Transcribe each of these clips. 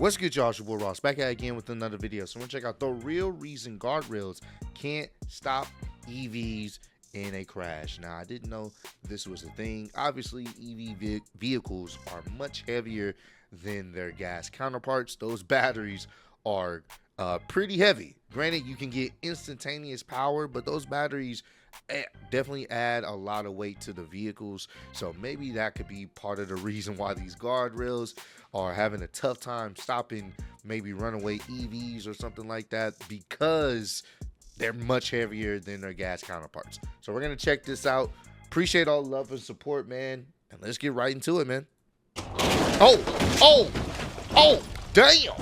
What's good, y'all? It's your boy Ross back at it again with another video. So we're gonna check out the real reason guardrails can't stop EVs in a crash. Now, I didn't know this was a thing. Obviously, EV vehicles are much heavier than their gas counterparts. Those batteries are pretty heavy. Granted, you can get instantaneous power, but those batteries definitely add a lot of weight to the vehicles. So maybe that could be part of the reason why these guardrails are having a tough time stopping maybe runaway EVs or something like that, because they're much heavier than their gas counterparts. So we're gonna check this out. Appreciate all the love and support, man, and let's get right into it, man. Oh damn.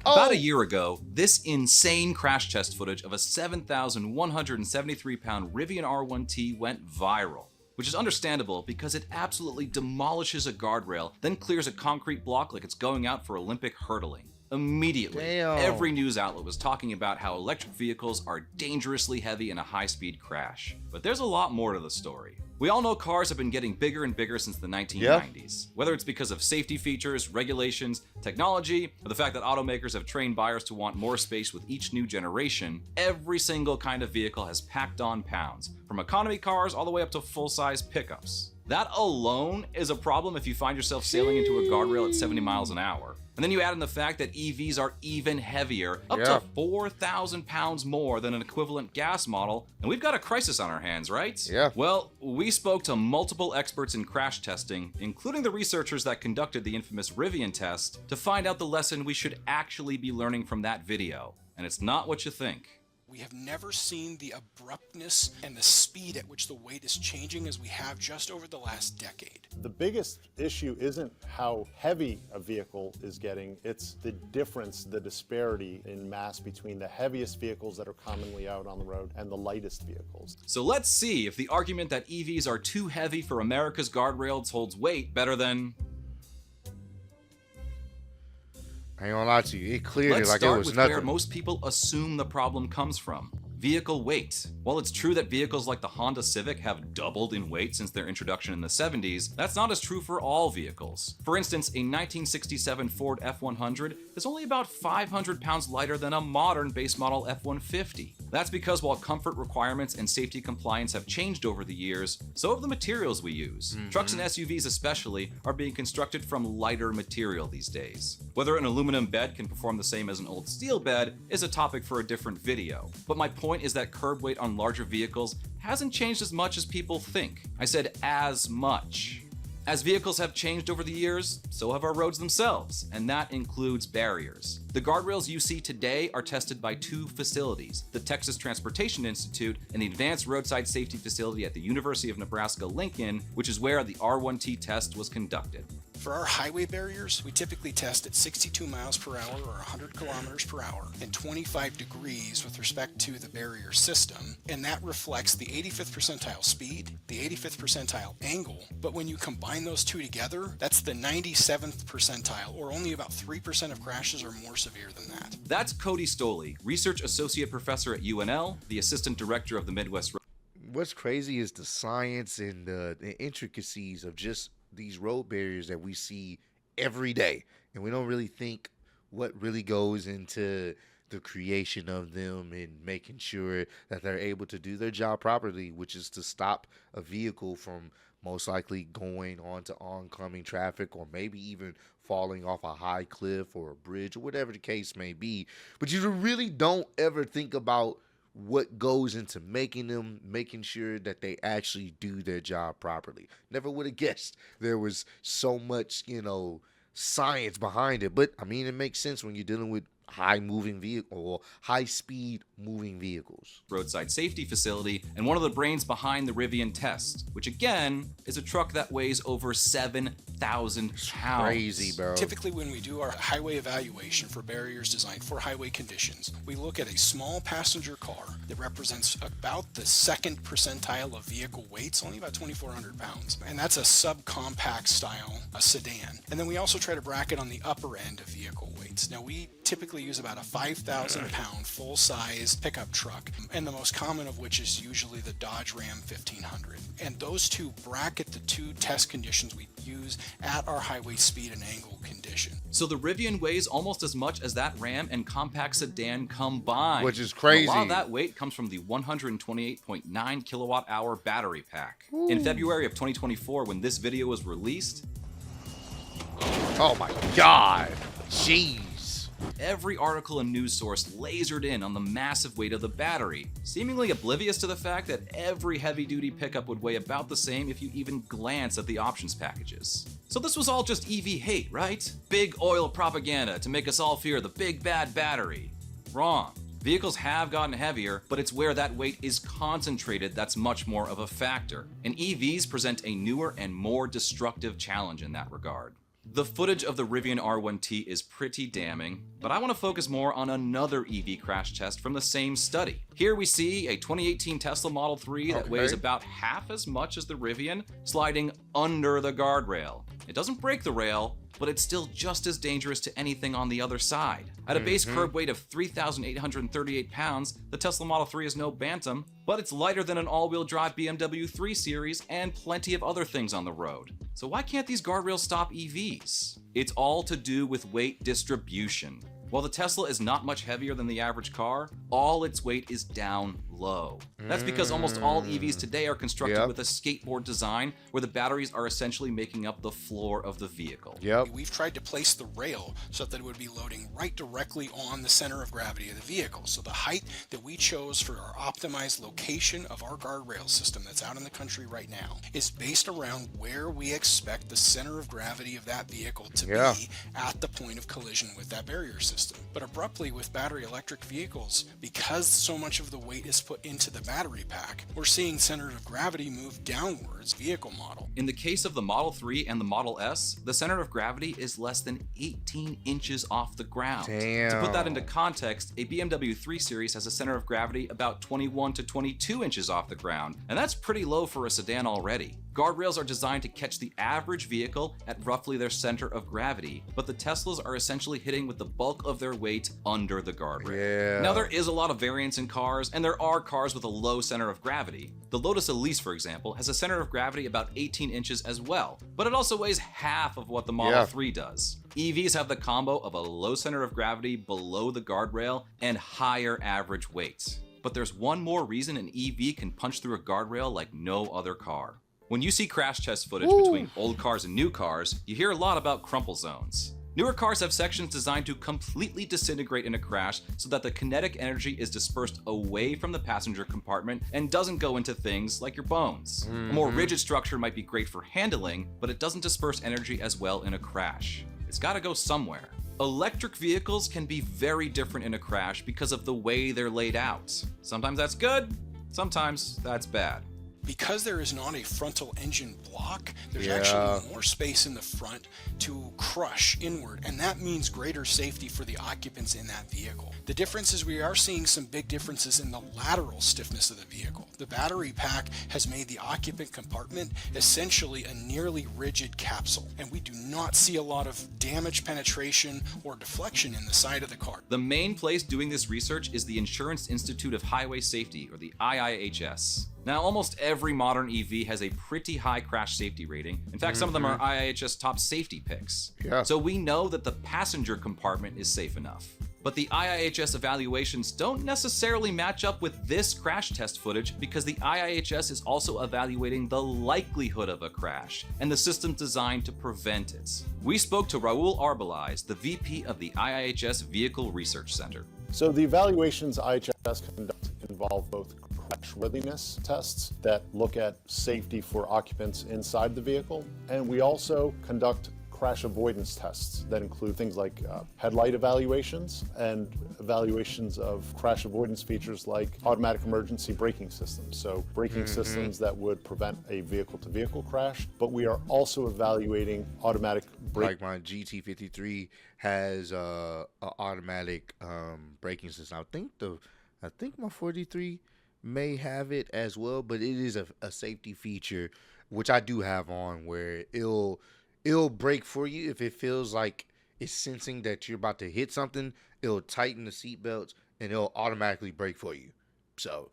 About a year ago, this insane crash test footage of a 7,173-pound Rivian R1T went viral, which is understandable because it absolutely demolishes a guardrail, then clears a concrete block like it's going out for Olympic hurdling. Immediately, every news outlet was talking about how electric vehicles are dangerously heavy in a high-speed crash. But there's a lot more to the story. We all know cars have been getting bigger and bigger since the 1990s. Whether it's because of safety features, regulations, technology, or the fact that automakers have trained buyers to want more space with each new generation, every single kind of vehicle has packed on pounds, from economy cars all the way up to full-size pickups. That alone is a problem if you find yourself sailing into a guardrail at 70 miles an hour. And then you add in the fact that EVs are even heavier, up to 4,000 pounds more than an equivalent gas model, and we've got a crisis on our hands, right? Yeah. Well, we spoke to multiple experts in crash testing, including the researchers that conducted the infamous Rivian test, to find out the lesson we should actually be learning from that video. And it's not what you think. We have never seen the abruptness and the speed at which the weight is changing as we have just over the last decade. The biggest issue isn't how heavy a vehicle is getting, it's the difference, the disparity in mass between the heaviest vehicles that are commonly out on the road and the lightest vehicles. So let's see if the argument that EVs are too heavy for America's guardrails holds weight better than... I ain't gonna lie to you, it cleared Let's it like start it was with nothing. where most people assume the problem comes from. Vehicle weight. While it's true that vehicles like the Honda Civic have doubled in weight since their introduction in the 70s, that's not as true for all vehicles. For instance, a 1967 Ford F100 is only about 500 pounds lighter than a modern base model F150. That's because while comfort requirements and safety compliance have changed over the years, so have the materials we use. Trucks and SUVs especially are being constructed from lighter material these days. Whether an aluminum bed can perform the same as an old steel bed is a topic for a different video. But my point is that curb weight on larger vehicles hasn't changed as much as people think. I said as much. As vehicles have changed over the years, so have our roads themselves, and that includes barriers. The guardrails you see today are tested by two facilities, the Texas Transportation Institute and the Advanced Roadside Safety Facility at the University of Nebraska-Lincoln, which is where the R1T test was conducted. For our highway barriers, we typically test at 62 miles per hour or 100 kilometers per hour and 25 degrees with respect to the barrier system, and that reflects the 85th percentile speed, the 85th percentile angle, but when you combine those two together, that's the 97th percentile, or only about 3% of crashes are more severe than that. That's Cody Stoley, Research Associate Professor at UNL, the Assistant Director of the Midwest. What's crazy is the science and the intricacies of just these road barriers that we see every day, and we don't really think what really goes into the creation of them and making sure that they're able to do their job properly, which is to stop a vehicle from most likely going onto oncoming traffic, or maybe even falling off a high cliff or a bridge, or whatever the case may be. But you really don't ever think about what goes into making sure that they actually do their job properly. Never would have guessed there was so much, science behind it. But I mean, it makes sense when you're dealing with high speed moving vehicles. Roadside Safety Facility, and one of the brains behind the Rivian test, which again is a truck that weighs over 7,000 pounds. Crazy, bro. Typically, when we do our highway evaluation for barriers designed for highway conditions, we look at a small passenger car that represents about the second percentile of vehicle weights, only about 2,400 pounds. And that's a subcompact style, a sedan. And then we also try to bracket on the upper end of vehicle weights. Now, we typically typically use about a 5,000 pound full-size pickup truck, and the most common of which is usually the Dodge Ram 1500. And those two bracket the two test conditions we use at our highway speed and angle condition. So the Rivian weighs almost as much as that Ram and compact sedan combined. Which is crazy. And a lot of that weight comes from the 128.9 kilowatt hour battery pack. In February of 2024, when this video was released, Oh my God. Jeez. every article and news source lasered in on the massive weight of the battery, seemingly oblivious to the fact that every heavy-duty pickup would weigh about the same if you even glance at the options packages. So this was all just EV hate, right? Big oil propaganda to make us all fear the big bad battery. Wrong. Vehicles have gotten heavier, but it's where that weight is concentrated that's much more of a factor. And EVs present a newer and more destructive challenge in that regard. The footage of the Rivian R1T is pretty damning, but I want to focus more on another EV crash test from the same study. Here we see a 2018 Tesla Model 3 that weighs about half as much as the Rivian, sliding under the guardrail. It doesn't break the rail, but it's still just as dangerous to anything on the other side. At a base curb weight of 3,838 pounds, the Tesla Model 3 is no bantam, but it's lighter than an all-wheel drive BMW 3 Series and plenty of other things on the road. So why can't these guardrails stop EVs? It's all to do with weight distribution. While the Tesla is not much heavier than the average car, all its weight is down low. That's because almost all EVs today are constructed with a skateboard design where the batteries are essentially making up the floor of the vehicle. We've tried to place the rail so that it would be loading right directly on the center of gravity of the vehicle. So the height that we chose for our optimized location of our guardrail system that's out in the country right now is based around where we expect the center of gravity of that vehicle to be at the point of collision with that barrier system. But abruptly with battery electric vehicles, because so much of the weight is put into the battery pack, we're seeing center of gravity move downwards vehicle model. In the case of the Model 3 and the Model S, the center of gravity is less than 18 inches off the ground. To put that into context, a BMW 3 Series has a center of gravity about 21 to 22 inches off the ground, and that's pretty low for a sedan already. Guardrails are designed to catch the average vehicle at roughly their center of gravity, but the Teslas are essentially hitting with the bulk of their weight under the guardrail. Now there is a lot of variance in cars, and there are cars with a low center of gravity. The Lotus Elise, for example, has a center of gravity about 18 inches as well, but it also weighs half of what the Model 3 does. EVs have the combo of a low center of gravity below the guardrail and higher average weight. But there's one more reason an EV can punch through a guardrail like no other car. When you see crash test footage between old cars and new cars, you hear a lot about crumple zones. Newer cars have sections designed to completely disintegrate in a crash so that the kinetic energy is dispersed away from the passenger compartment and doesn't go into things like your bones. A more rigid structure might be great for handling, but it doesn't disperse energy as well in a crash. It's gotta go somewhere. Electric vehicles can be very different in a crash because of the way they're laid out. Sometimes that's good, sometimes that's bad. Because there is not a frontal engine block, there's actually more space in the front to crush inward, and that means greater safety for the occupants in that vehicle. The difference is we are seeing some big differences in the lateral stiffness of the vehicle. The battery pack has made the occupant compartment essentially a nearly rigid capsule, and we do not see a lot of damage penetration or deflection in the side of the car. The main place doing this research is the Insurance Institute of Highway Safety, or the IIHS. Now, almost every modern EV has a pretty high crash safety rating. In fact, some of them are IIHS top safety picks. So we know that the passenger compartment is safe enough. But the IIHS evaluations don't necessarily match up with this crash test footage because the IIHS is also evaluating the likelihood of a crash and the systems designed to prevent it. We spoke to Raul Arbelais, the VP of the IIHS Vehicle Research Center. So the evaluations IIHS conducts involve both crashworthiness tests that look at safety for occupants inside the vehicle, and we also conduct crash avoidance tests that include things like headlight evaluations and evaluations of crash avoidance features like automatic emergency braking systems. So braking systems that would prevent a vehicle-to-vehicle crash, but we are also evaluating automatic Like my GT53 has a automatic braking system. I think my 43 may have it as well, but it is a safety feature, which I do have on, where it'll brake for you if it feels like is sensing that you're about to hit something, it'll tighten the seat belts and it'll automatically brake for you. So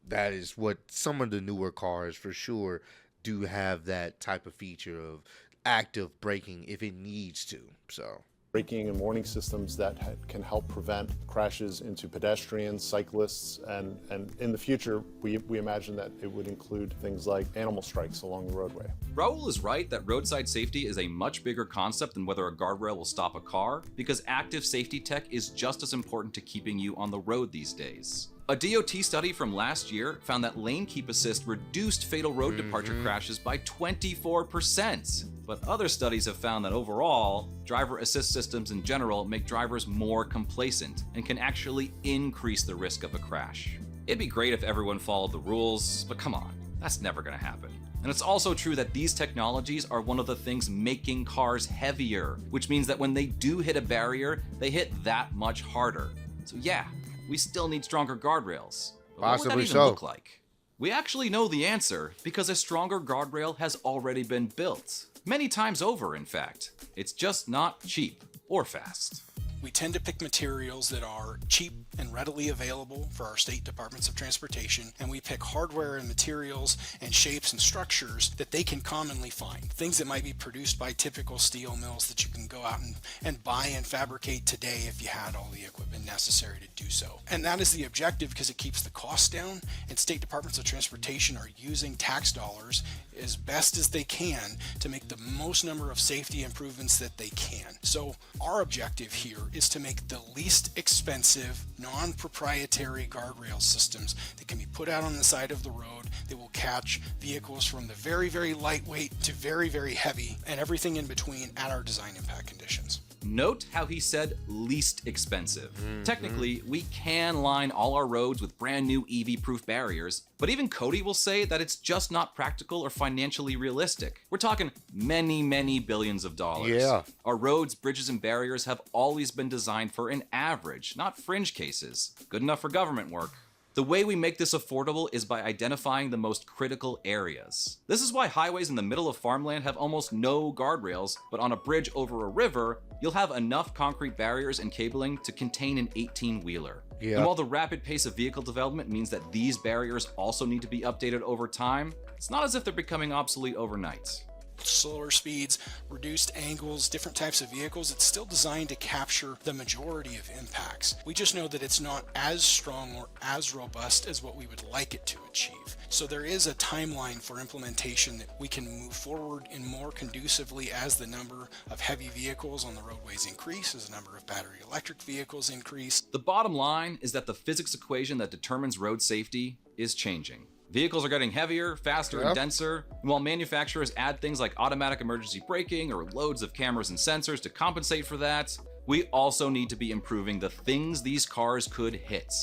that is what some of the newer cars for sure do have, that type of feature of active braking if it needs to. So braking and warning systems that can help prevent crashes into pedestrians, cyclists, and in the future, we imagine that it would include things like animal strikes along the roadway. Raul is right that roadside safety is a much bigger concept than whether a guardrail will stop a car, because active safety tech is just as important to keeping you on the road these days. A DOT study from last year found that lane keep assist reduced fatal road departure crashes by 24%. But other studies have found that overall, driver assist systems in general make drivers more complacent and can actually increase the risk of a crash. It'd be great if everyone followed the rules, but come on, that's never gonna happen. And it's also true that these technologies are one of the things making cars heavier, which means that when they do hit a barrier, they hit that much harder. So yeah, we still need stronger guardrails. But what would that even look like? We actually know the answer because a stronger guardrail has already been built. Many times over, in fact. It's just not cheap or fast. We tend to pick materials that are cheap and readily available for our state departments of transportation, and we pick hardware and materials and shapes and structures that they can commonly find. Things that might be produced by typical steel mills that you can go out and buy and fabricate today if you had all the equipment necessary to do so. And that is the objective because it keeps the cost down, and state departments of transportation are using tax dollars as best as they can to make the most number of safety improvements that they can. So our objective here is to make the least expensive, non-proprietary guardrail systems that can be put out on the side of the road that will catch vehicles from the very, very lightweight to very, very heavy and everything in between at our design impact conditions. Note how he said least expensive. Technically, we can line all our roads with brand new EV-proof barriers, but even Cody will say that it's just not practical or financially realistic. We're talking many, many billions of dollars. Yeah. Our roads, bridges, and barriers have always been designed for an average, not fringe cases. Good enough for government work. The way we make this affordable is by identifying the most critical areas. This is why highways in the middle of farmland have almost no guardrails, but on a bridge over a river, you'll have enough concrete barriers and cabling to contain an 18-wheeler. Yeah. And while the rapid pace of vehicle development means that these barriers also need to be updated over time, it's not as if they're becoming obsolete overnight. Slower speeds, reduced angles, different types of vehicles, it's still designed to capture the majority of impacts. We just know that it's not as strong or as robust as what we would like it to achieve. So there is a timeline for implementation that we can move forward in more conducively as the number of heavy vehicles on the roadways increase, as the number of battery electric vehicles increase. The bottom line is that the physics equation that determines road safety is changing. Vehicles are getting heavier, faster, and denser, and while manufacturers add things like automatic emergency braking or loads of cameras and sensors to compensate for that, we also need to be improving the things these cars could hit.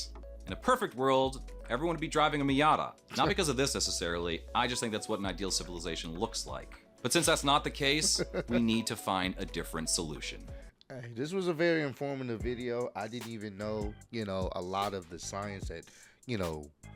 In a perfect world, everyone would be driving a Miata. Not because of this necessarily, I just think that's what an ideal civilization looks like. But since that's not the case, we need to find a different solution. Hey, this was a very informative video. I didn't even know, a lot of the science that,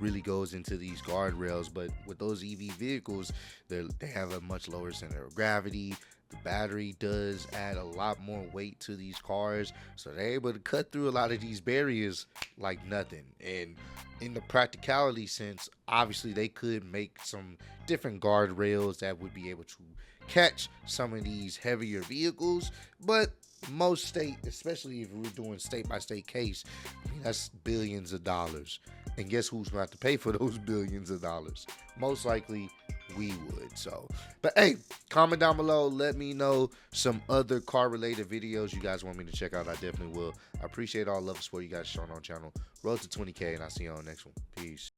really goes into these guardrails, but with those EV vehicles, they have a much lower center of gravity. The battery does add a lot more weight to these cars, so they're able to cut through a lot of these barriers like nothing. And in the practicality sense, obviously they could make some different guardrails that would be able to catch some of these heavier vehicles, but most state, especially if we're doing state by state case, that's billions of dollars. And guess who's going to have to pay for those billions of dollars? Most likely we would. So, but hey, comment down below. Let me know some other car related videos you guys want me to check out. I definitely will. I appreciate all love and support you guys showing on channel. Road to 20K, and I'll see you on the next one. Peace.